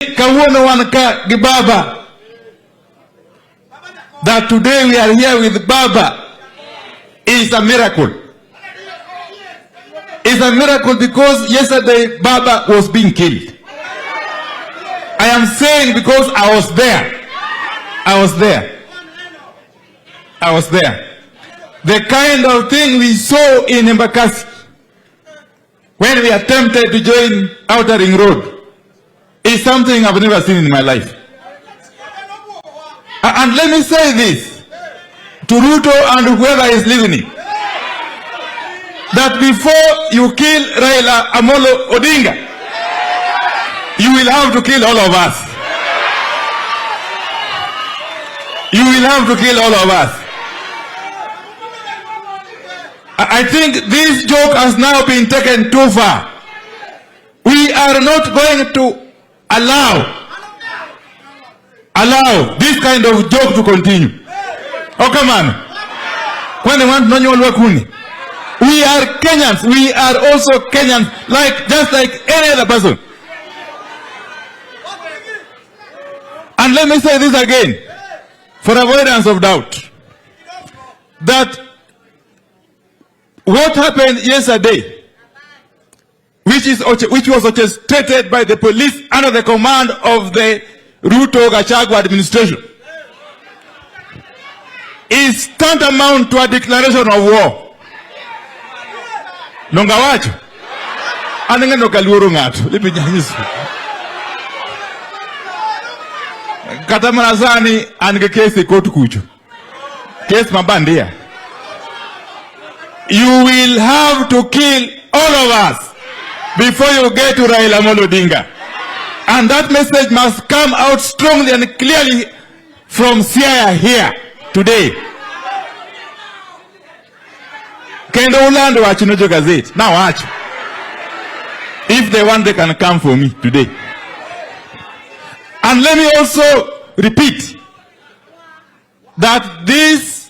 Kawuono wan ka gi Baba. That today we are here with Baba is a miracle. It's a miracle because yesterday Baba was being killed. I am saying because I was there. I was there. I was there. The kind of thing we saw in Embakasi when we attempted to join Outer Ring Road is something I've never seen in my life. And let me say this to Ruto and whoever is listening, that before you kill Raila Amolo Odinga, you will have to kill all of us. You will have to kill all of us. I think this joke has now been taken too far. We are not going to allow this kind of joke to continue. Oh, come on. When they want no, we are Kenyans. We are also Kenyans, just like any other person. And let me say this again, for avoidance of doubt, that what happened yesterday, which was orchestrated by the police under the command of the Ruto Gachagua administration, is tantamount to a declaration of war. Nongawacho. Anenga no kaluoro ngato. Lipi nyanyisu. Kata manazani ange kesi kotu kucho. Case mabandia. You will have to kill all of us before you get to Raila Amolo Odinga. And that message must come out strongly and clearly from Siaya here today. Kendo ulando wa Chinojo Gazette. Now watch. If they want, they can come for me today. And let me also repeat that this